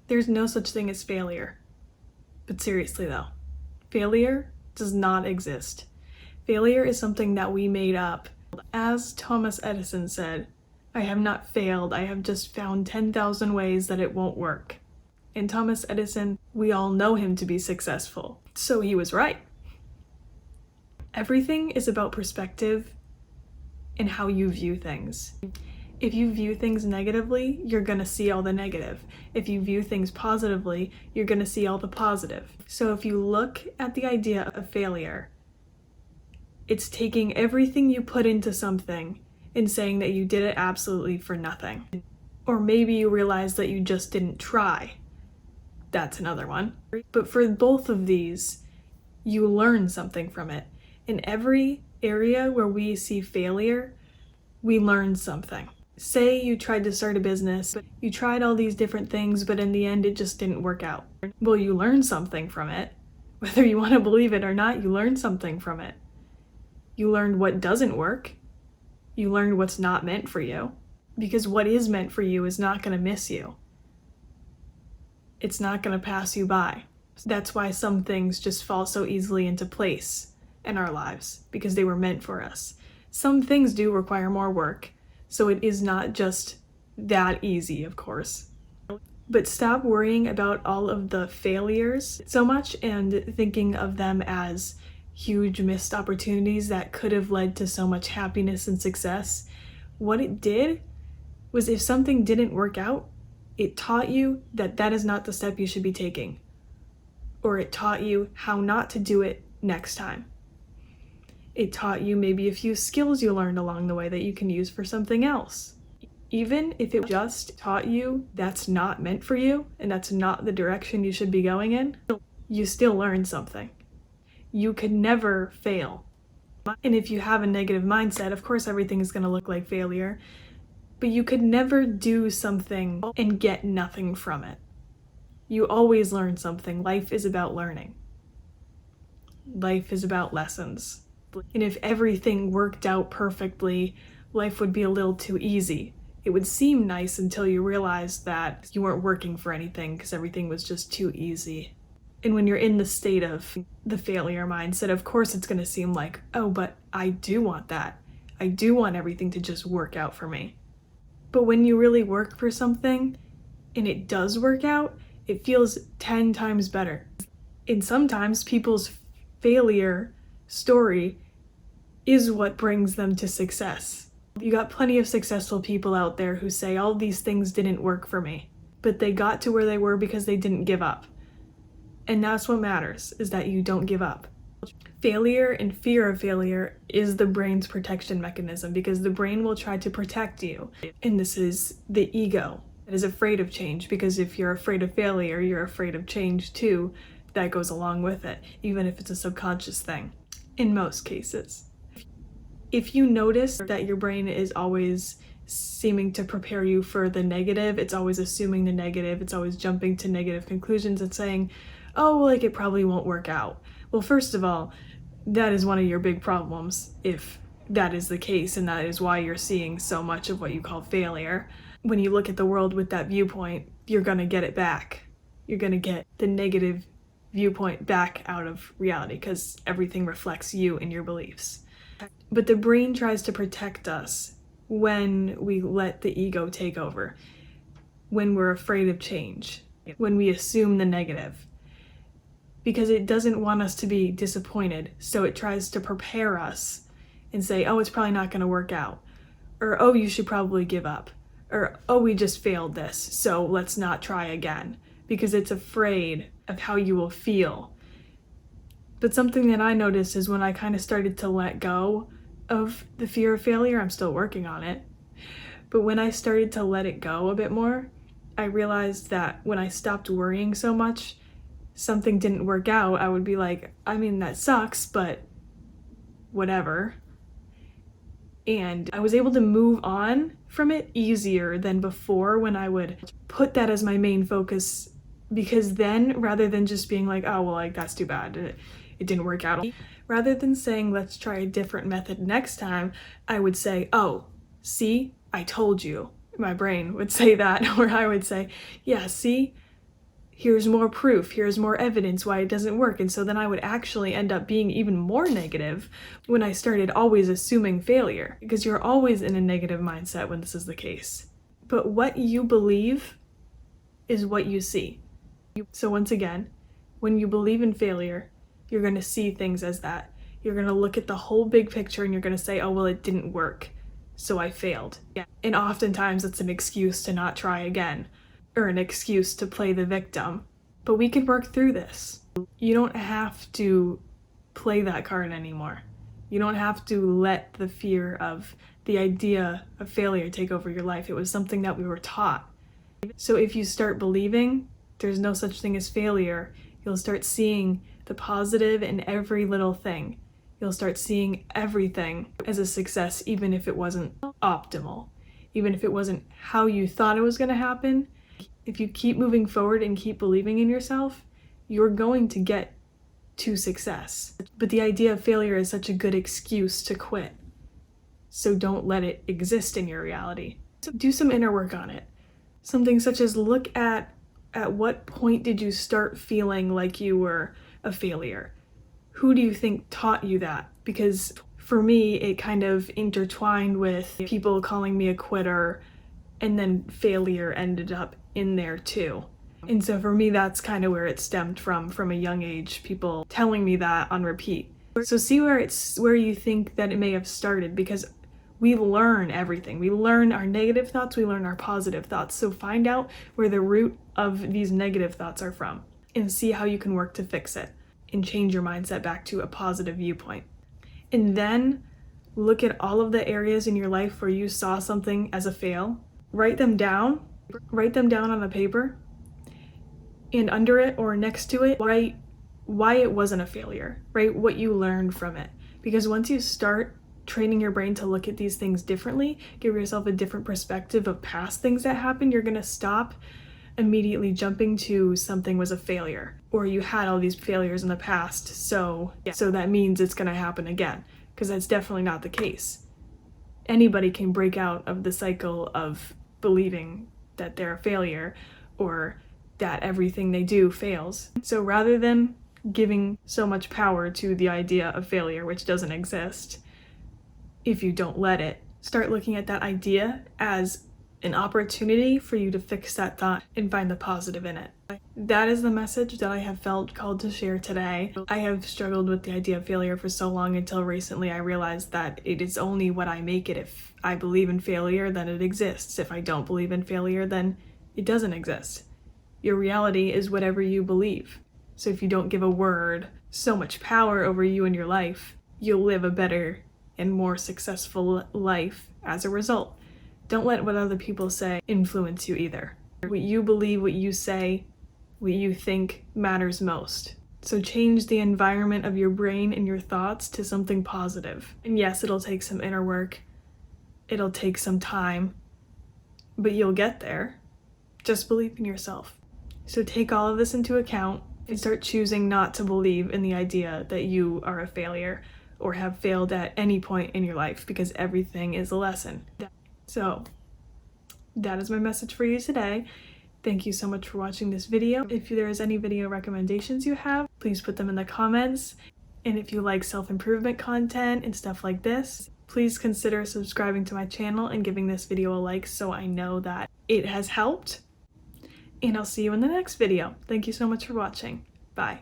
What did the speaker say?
There's no such thing as failure. But seriously though, failure does not exist. Failure is something that we made up. As Thomas Edison said, I have not failed, I have just found 10,000 ways that it won't work. And Thomas Edison, we all know him to be successful, so he was right. Everything is about perspective and how you view things. If you view things negatively, you're gonna see all the negative. If you view things positively, you're gonna see all the positive. So if you look at the idea of failure, it's taking everything you put into something and saying that you did it absolutely for nothing. Or maybe you realize that you just didn't try. That's another one. But for both of these, you learn something from it. In every area where we see failure, we learn something. Say you tried to start a business, you tried all these different things, but in the end it just didn't work out. Well, you learned something from it. Whether you want to believe it or not, you learned something from it. You learned what doesn't work. You learned what's not meant for you. Because what is meant for you is not going to miss you. It's not going to pass you by. That's why some things just fall so easily into place in our lives, because they were meant for us. Some things do require more work, so it is not just that easy, of course. But stop worrying about all of the failures so much and thinking of them as huge missed opportunities that could have led to so much happiness and success. What it did was, if something didn't work out, it taught you that that is not the step you should be taking. Or it taught you how not to do it next time. It taught you maybe a few skills you learned along the way that you can use for something else. Even if it just taught you that's not meant for you and that's not the direction you should be going in, you still learned something. You could never fail. And if you have a negative mindset, of course everything is going to look like failure, but you could never do something and get nothing from it. You always learn something. Life is about learning. Life is about lessons. And if everything worked out perfectly, life would be a little too easy. It would seem nice until you realized that you weren't working for anything because everything was just too easy. And when you're in the state of the failure mindset, of course it's going to seem like, oh, but I do want that. I do want everything to just work out for me. But when you really work for something and it does work out, it feels 10 times better. And sometimes people's failure story is what brings them to success. You got plenty of successful people out there who say all these things didn't work for me, but they got to where they were because they didn't give up. And that's what matters, is that you don't give up. Failure and fear of failure is the brain's protection mechanism, because the brain will try to protect you. And this is the ego that is afraid of change, because if you're afraid of failure, you're afraid of change too. That goes along with it, even if it's a subconscious thing, in most cases. If you notice that your brain is always seeming to prepare you for the negative, it's always assuming the negative, it's always jumping to negative conclusions and saying, oh, like it probably won't work out. Well, first of all, that is one of your big problems if that is the case, and that is why you're seeing so much of what you call failure. When you look at the world with that viewpoint, you're gonna get it back. You're gonna get the negative viewpoint back out of reality because everything reflects you and your beliefs. But the brain tries to protect us when we let the ego take over, when we're afraid of change, when we assume the negative, because it doesn't want us to be disappointed. So it tries to prepare us and say, oh, it's probably not going to work out, or oh, you should probably give up, or oh, we just failed this, so let's not try again, because it's afraid of how you will feel. But something that I noticed is when I kind of started to let go of the fear of failure, I'm still working on it, but when I started to let it go a bit more, I realized that when I stopped worrying so much, something didn't work out, I would be like, I mean, that sucks, but whatever. And I was able to move on from it easier than before when I would put that as my main focus, because then rather than just being like, oh, well, like that's too bad, it didn't work out, rather than saying, let's try a different method next time, I would say, oh, see, I told you. My brain would say that, or I would say, yeah, see, here's more proof, here's more evidence why it doesn't work. And so then I would actually end up being even more negative when I started always assuming failure, because you're always in a negative mindset when this is the case. But what you believe is what you see. So once again, when you believe in failure, you're going to see things as that. You're going to look at the whole big picture and you're going to say, oh, well, it didn't work, so I failed. Yeah. And oftentimes it's an excuse to not try again, or an excuse to play the victim. But we can work through this. You don't have to play that card anymore. You don't have to let the fear of the idea of failure take over your life. It was something that we were taught. So if you start believing there's no such thing as failure, you'll start seeing the positive in every little thing. You'll start seeing everything as a success, even if it wasn't optimal, even if it wasn't how you thought it was going to happen. If you keep moving forward and keep believing in yourself, you're going to get to success. But the idea of failure is such a good excuse to quit. So don't let it exist in your reality. So do some inner work on it. Something such as look at what point did you start feeling like you were a failure? Who do you think taught you that? Because for me, it kind of intertwined with people calling me a quitter, and then failure ended up in there too. And so for me, that's kind of where it stemmed from a young age, people telling me that on repeat. So see where you think that it may have started, because we learn everything. We learn our negative thoughts, we learn our positive thoughts. So find out where the root of these negative thoughts are from and see how you can work to fix it and change your mindset back to a positive viewpoint. And then look at all of the areas in your life where you saw something as a fail. Write them down on a paper, and under it or next to it, write why it wasn't a failure, right? What you learned from it. Because once you start training your brain to look at these things differently, give yourself a different perspective of past things that happened, you're going to stop immediately jumping to something was a failure, or you had all these failures in the past, so that means it's going to happen again, because that's definitely not the case. Anybody can break out of the cycle of believing that they're a failure or that everything they do fails. So rather than giving so much power to the idea of failure, which doesn't exist, if you don't let it, start looking at that idea as an opportunity for you to fix that thought and find the positive in it. That is the message that I have felt called to share today. I have struggled with the idea of failure for so long until recently I realized that it is only what I make it. If I believe in failure, then it exists. If I don't believe in failure, then it doesn't exist. Your reality is whatever you believe. So if you don't give a word so much power over you and your life, you'll live a better and more successful life as a result. Don't let what other people say influence you either. What you believe, what you say, what you think matters most. So change the environment of your brain and your thoughts to something positive. And yes, it'll take some inner work. It'll take some time, but you'll get there. Just believe in yourself. So take all of this into account and start choosing not to believe in the idea that you are a failure or have failed at any point in your life, because everything is a lesson. So that is my message for you today. Thank you so much for watching this video. If there is any video recommendations you have, please put them in the comments. And if you like self-improvement content and stuff like this, please consider subscribing to my channel and giving this video a like so I know that it has helped. And I'll see you in the next video. Thank you so much for watching. Bye.